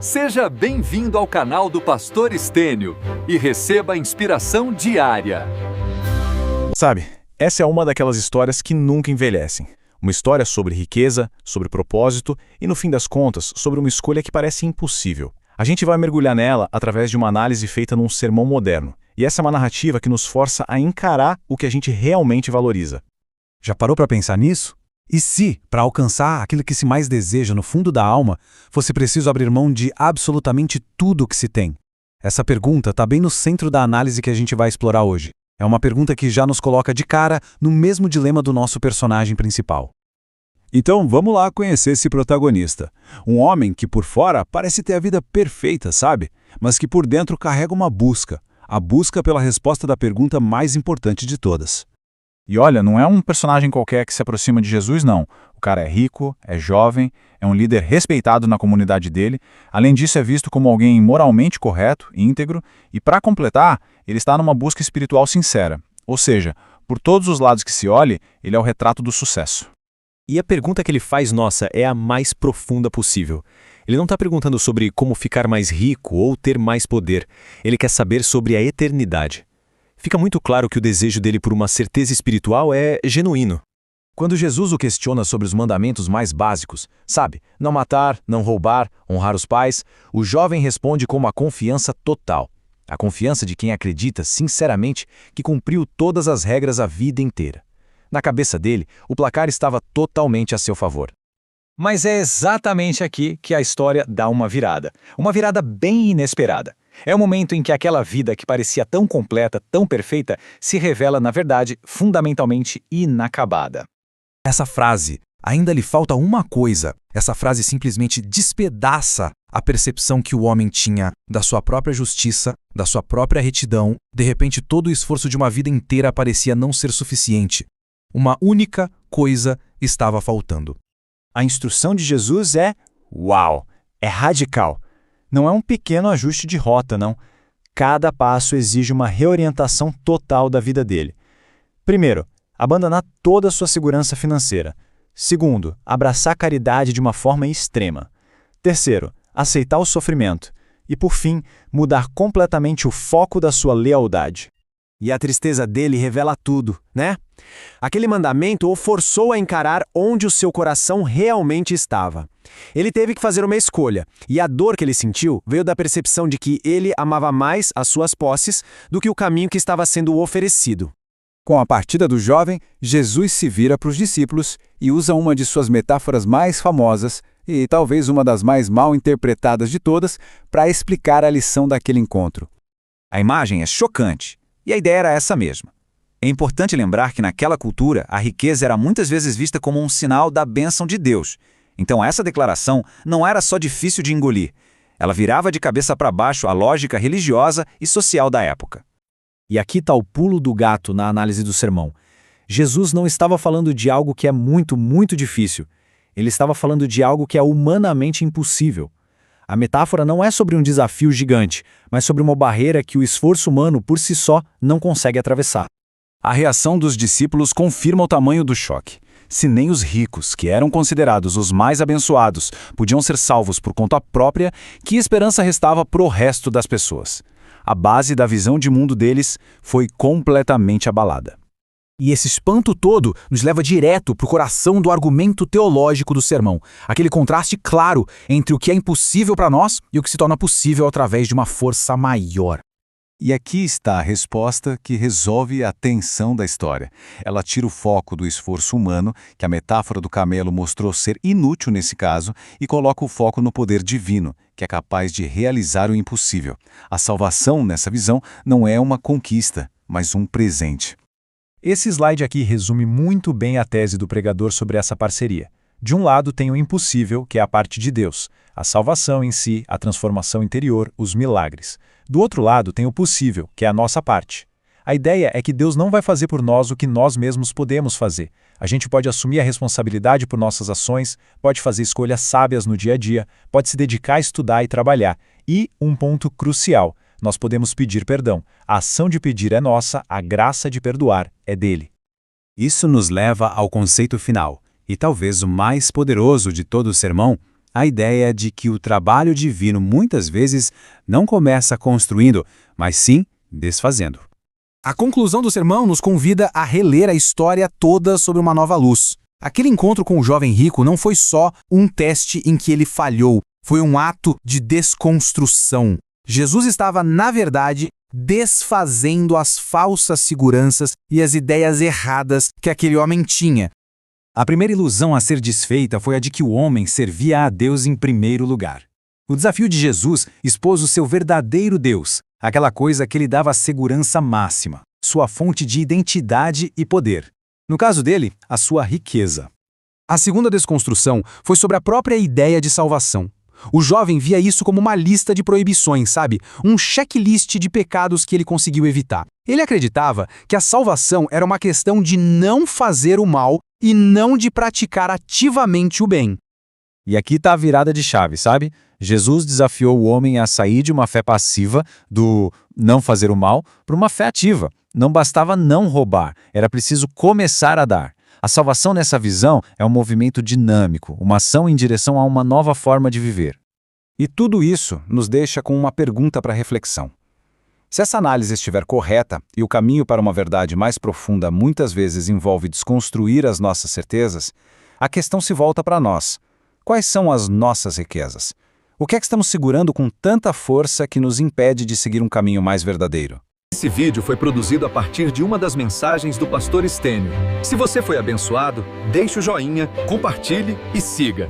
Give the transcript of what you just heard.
Seja bem-vindo ao canal do Pastor Estênio e receba a inspiração diária. Sabe, essa é uma daquelas histórias que nunca envelhecem. Uma história sobre riqueza, sobre propósito e, no fim das contas, sobre uma escolha que parece impossível. A gente vai mergulhar nela através de uma análise feita num sermão moderno. E essa é uma narrativa que nos força a encarar o que a gente realmente valoriza. Já parou para pensar nisso? E se, para alcançar aquilo que se mais deseja no fundo da alma, fosse preciso abrir mão de absolutamente tudo o que se tem? Essa pergunta está bem no centro da análise que a gente vai explorar hoje. É uma pergunta que já nos coloca de cara no mesmo dilema do nosso personagem principal. Então vamos lá conhecer esse protagonista. Um homem que por fora parece ter a vida perfeita, sabe? Mas que por dentro carrega uma busca. A busca pela resposta da pergunta mais importante de todas. E olha, não é um personagem qualquer que se aproxima de Jesus, não. O cara é rico, é jovem, é um líder respeitado na comunidade dele. Além disso, é visto como alguém moralmente correto, íntegro, e para completar, ele está numa busca espiritual sincera. Ou seja, por todos os lados que se olhe, ele é o retrato do sucesso. E a pergunta que ele faz, nossa, é a mais profunda possível. Ele não está perguntando sobre como ficar mais rico ou ter mais poder. Ele quer saber sobre a eternidade. Fica muito claro que o desejo dele por uma certeza espiritual é genuíno. Quando Jesus o questiona sobre os mandamentos mais básicos, sabe, não matar, não roubar, honrar os pais, o jovem responde com uma confiança total. A confiança de quem acredita sinceramente que cumpriu todas as regras a vida inteira. Na cabeça dele, o placar estava totalmente a seu favor. Mas é exatamente aqui que a história dá uma virada bem inesperada. É o momento em que aquela vida que parecia tão completa, tão perfeita, se revela, na verdade, fundamentalmente inacabada. Essa frase, ainda lhe falta uma coisa. Essa frase simplesmente despedaça a percepção que o homem tinha da sua própria justiça, da sua própria retidão. De repente, todo o esforço de uma vida inteira parecia não ser suficiente. Uma única coisa estava faltando. A instrução de Jesus é uau, é radical. Não é um pequeno ajuste de rota, não. Cada passo exige uma reorientação total da vida dele. Primeiro, abandonar toda a sua segurança financeira. Segundo, abraçar a caridade de uma forma extrema. Terceiro, aceitar o sofrimento. E, por fim, mudar completamente o foco da sua lealdade. E a tristeza dele revela tudo, né? Aquele mandamento o forçou a encarar onde o seu coração realmente estava. Ele teve que fazer uma escolha, e a dor que ele sentiu veio da percepção de que ele amava mais as suas posses do que o caminho que estava sendo oferecido. Com a partida do jovem, Jesus se vira para os discípulos e usa uma de suas metáforas mais famosas e talvez uma das mais mal interpretadas de todas para explicar a lição daquele encontro. A imagem é chocante, e a ideia era essa mesma. É importante lembrar que naquela cultura a riqueza era muitas vezes vista como um sinal da bênção de Deus. Então essa declaração não era só difícil de engolir. Ela virava de cabeça para baixo a lógica religiosa e social da época. E aqui está o pulo do gato na análise do sermão. Jesus não estava falando de algo que é muito, muito difícil. Ele estava falando de algo que é humanamente impossível. A metáfora não é sobre um desafio gigante, mas sobre uma barreira que o esforço humano por si só não consegue atravessar. A reação dos discípulos confirma o tamanho do choque. Se nem os ricos, que eram considerados os mais abençoados, podiam ser salvos por conta própria, que esperança restava para o resto das pessoas? A base da visão de mundo deles foi completamente abalada. E esse espanto todo nos leva direto para o coração do argumento teológico do sermão. Aquele contraste claro entre o que é impossível para nós e o que se torna possível através de uma força maior. E aqui está a resposta que resolve a tensão da história. Ela tira o foco do esforço humano, que a metáfora do camelo mostrou ser inútil nesse caso, e coloca o foco no poder divino, que é capaz de realizar o impossível. A salvação, nessa visão, não é uma conquista, mas um presente. Esse slide aqui resume muito bem a tese do pregador sobre essa parceria. De um lado tem o impossível, que é a parte de Deus, a salvação em si, a transformação interior, os milagres. Do outro lado tem o possível, que é a nossa parte. A ideia é que Deus não vai fazer por nós o que nós mesmos podemos fazer. A gente pode assumir a responsabilidade por nossas ações, pode fazer escolhas sábias no dia a dia, pode se dedicar a estudar e trabalhar. E, um ponto crucial, nós podemos pedir perdão. A ação de pedir é nossa, a graça de perdoar é dele. Isso nos leva ao conceito final, e talvez o mais poderoso de todo o sermão, A ideia de que o trabalho divino muitas vezes não começa construindo, mas sim desfazendo. A conclusão do sermão nos convida a reler a história toda sob uma nova luz. Aquele encontro com o jovem rico não foi só um teste em que ele falhou, foi um ato de desconstrução. Jesus estava, na verdade, desfazendo as falsas seguranças e as ideias erradas que aquele homem tinha. A primeira ilusão a ser desfeita foi a de que o homem servia a Deus em primeiro lugar. O desafio de Jesus expôs o seu verdadeiro Deus, aquela coisa que lhe dava segurança máxima, sua fonte de identidade e poder. No caso dele, a sua riqueza. A segunda desconstrução foi sobre a própria ideia de salvação. O jovem via isso como uma lista de proibições, sabe? Um checklist de pecados que ele conseguiu evitar. Ele acreditava que a salvação era uma questão de não fazer o mal e não de praticar ativamente o bem. E aqui está a virada de chave, sabe? Jesus desafiou o homem a sair de uma fé passiva, do não fazer o mal, para uma fé ativa. Não bastava não roubar, era preciso começar a dar. A salvação nessa visão é um movimento dinâmico, uma ação em direção a uma nova forma de viver. E tudo isso nos deixa com uma pergunta para reflexão. Se essa análise estiver correta e o caminho para uma verdade mais profunda muitas vezes envolve desconstruir as nossas certezas, a questão se volta para nós. Quais são as nossas riquezas? O que é que estamos segurando com tanta força que nos impede de seguir um caminho mais verdadeiro? Esse vídeo foi produzido a partir de uma das mensagens do Pastor Stênio. Se você foi abençoado, deixe o joinha, compartilhe e siga.